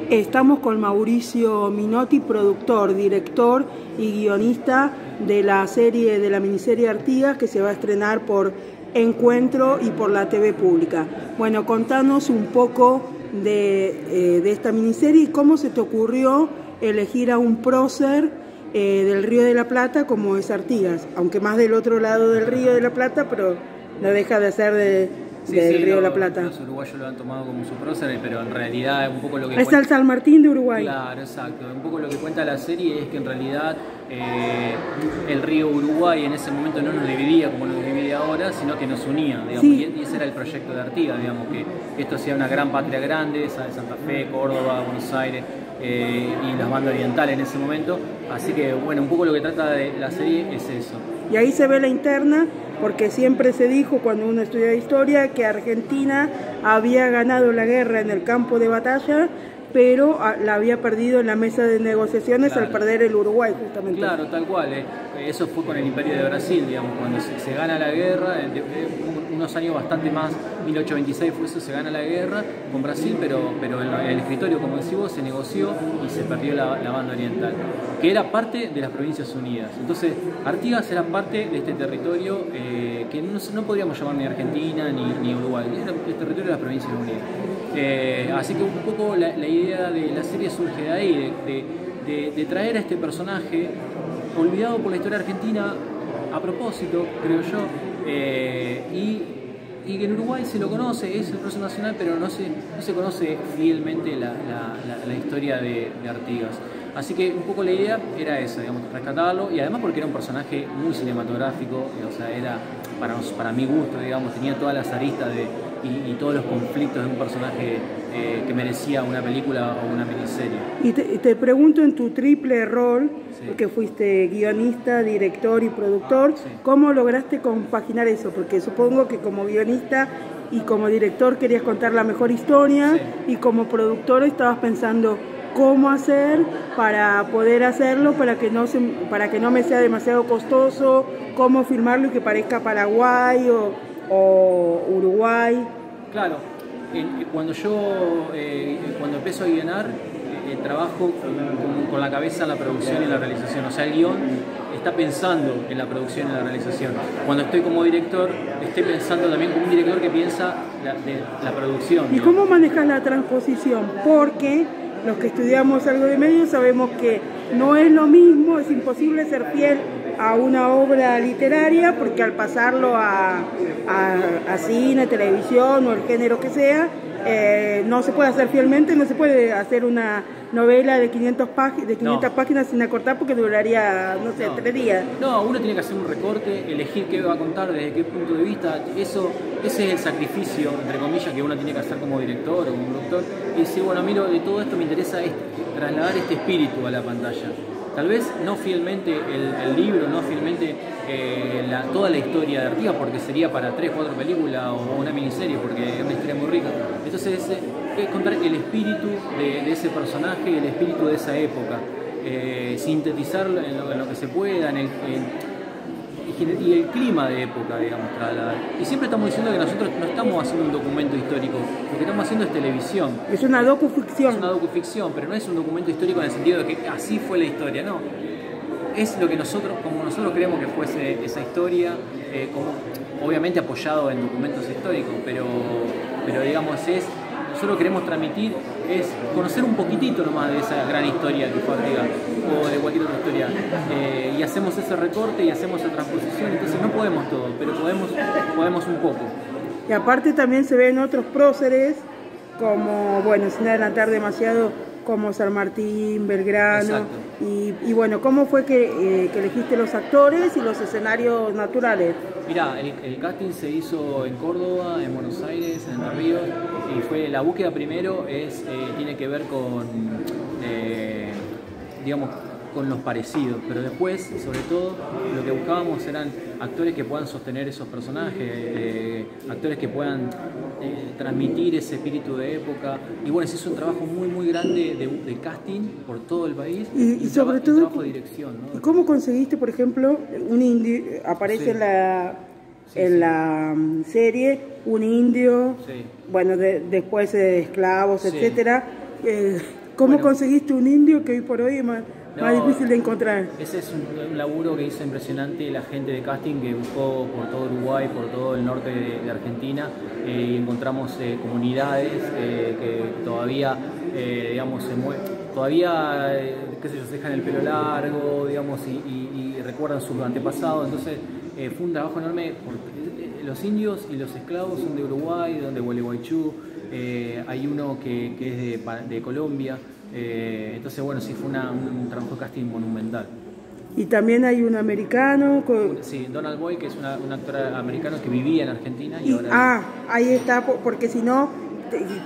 Estamos con Mauricio Minotti, productor, director y guionista de la serie, de la miniserie Artigas, que se va a estrenar por Encuentro y por la TV Pública. Bueno, contanos un poco de esta miniserie y cómo se te ocurrió elegir a un prócer del Río de la Plata como es Artigas, aunque más del otro lado del Río de la Plata, pero no deja de ser del Río de la Plata. Los uruguayos lo han tomado como su prócer, pero en realidad un poco lo que es el San Martín de Uruguay. Claro, exacto. Un poco lo que cuenta la serie es que en realidad el río Uruguay en ese momento no nos dividía como nos divide ahora, sino que nos unía, digamos, sí. Y ese era el proyecto de Artigas, digamos, que esto sea una gran patria grande, esa de Santa Fe, Córdoba, Buenos Aires y las bandas orientales en ese momento. Así que bueno, un poco lo que trata de la serie es eso. Y ahí se ve la interna, porque siempre se dijo cuando uno estudia historia que Argentina había ganado la guerra en el campo de batalla, pero la había perdido en la mesa de negociaciones, claro, al perder el Uruguay justamente. Claro, tal cual. Eso fue con el Imperio de Brasil, digamos, cuando se gana la guerra, unos años bastante más, 1826 fue eso, se gana la guerra con Brasil, pero el escritorio, como decís vos, se negoció y se perdió la banda oriental, que era parte de las Provincias Unidas. Entonces, Artigas era parte de este territorio que no podríamos llamar ni Argentina ni Uruguay, era el territorio de las Provincias Unidas. Así que un poco la idea de la serie surge de ahí, de traer a este personaje olvidado por la historia argentina a propósito, creo yo, y que en Uruguay se lo conoce, es el prócer nacional, pero no se conoce fielmente la historia de Artigas. Así que un poco la idea era esa, digamos, rescatarlo, y además porque era un personaje muy cinematográfico, o sea, era para mi gusto, digamos, tenía todas las aristas y todos los conflictos de un personaje que merecía una película o una miniserie. Y te pregunto, en tu triple rol, sí, porque fuiste guionista, director y productor, sí, ¿cómo lograste compaginar eso? Porque supongo que como guionista y como director querías contar la mejor historia, sí, y como productor estabas pensando cómo hacer para poder hacerlo, para que no me sea demasiado costoso, cómo filmarlo y que parezca Paraguay o Uruguay. Claro, cuando empiezo a guionar, trabajo con la cabeza en la producción y la realización, o sea, el guión está pensando en la producción y la realización. Cuando estoy como director, estoy pensando también como un director que piensa la producción. ¿Y cómo manejas la transposición? Porque los que estudiamos algo de medios sabemos que no es lo mismo, es imposible ser fiel a una obra literaria, porque al pasarlo a cine, televisión o el género que sea, no se puede hacer fielmente, no se puede hacer una novela de 500 páginas sin acortar, porque duraría, no sé, 3 días. No, uno tiene que hacer un recorte, elegir qué va a contar, desde qué punto de vista. Ese es el sacrificio, entre comillas, que uno tiene que hacer como director o como productor. Y decir, bueno, miro, de todo esto me interesa trasladar este espíritu a la pantalla. Tal vez no fielmente el libro, no fielmente toda la historia de Artigas, porque sería para 3, 4 películas o una miniserie, porque es una historia muy rica. Entonces es contar el espíritu de ese personaje, el espíritu de esa época, sintetizarlo en lo que se pueda, y el clima de época, digamos, trasladar. Y siempre estamos diciendo que nosotros no estamos haciendo un documento histórico, lo que estamos haciendo es televisión. Es una docuficción. Es una docuficción, pero no es un documento histórico en el sentido de que así fue la historia, no. Es lo que como nosotros creemos que fuese esa historia, obviamente apoyado en documentos históricos, pero digamos, nosotros queremos transmitir, es conocer un poquitito nomás de esa gran historia que fue Artigas, o de cualquier otra historia, y hacemos ese recorte y hacemos esa transposición. Entonces no podemos todo, pero podemos un poco. Y aparte también se ven otros próceres, como, bueno, sin adelantar demasiado, como San Martín, Belgrano, y bueno, ¿cómo fue que elegiste los actores y los escenarios naturales? Mirá, el casting se hizo en Córdoba, en Buenos Aires, en Entre Ríos, y la búsqueda primero tiene que ver digamos, con los parecidos, pero después, sobre todo, lo que buscábamos eran actores que puedan sostener esos personajes, actores que puedan transmitir ese espíritu de época. Y bueno, se hizo un trabajo muy muy grande de casting por todo el país y sobre todo trabajo de dirección, ¿no? ¿Y cómo conseguiste, por ejemplo, un indio, aparece sí, en la serie, un indio, sí, bueno, después de esclavos, sí, etcétera? ¿Cómo bueno, conseguiste un indio que hoy por hoy es más difícil de encontrar? Ese es un laburo que hizo impresionante la gente de casting que buscó por todo Uruguay, por todo el norte de Argentina, y encontramos comunidades que todavía, digamos, todavía, qué sé yo, se dejan el pelo largo, digamos, y recuerdan sus antepasados. Entonces fue un trabajo enorme. Los indios y los esclavos son de Uruguay, de Gualeguaychú, hay uno que es de Colombia. Entonces, bueno, sí, fue un trabajo de casting monumental. Y también hay un americano. Sí, Donald Boy, que es un actor americano que vivía en Argentina. Y ahora ahí está, porque si no,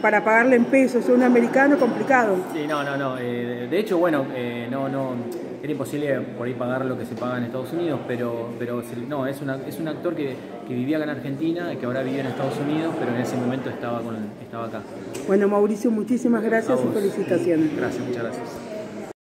para pagarle en pesos a un americano, complicado. Sí, no. De hecho, bueno, era imposible por ahí pagar lo que se paga en Estados Unidos, pero no, es un actor que vivía acá en Argentina, que ahora vive en Estados Unidos, pero en ese momento estaba acá. Bueno, Mauricio, muchísimas gracias y felicitaciones. Gracias, muchas gracias.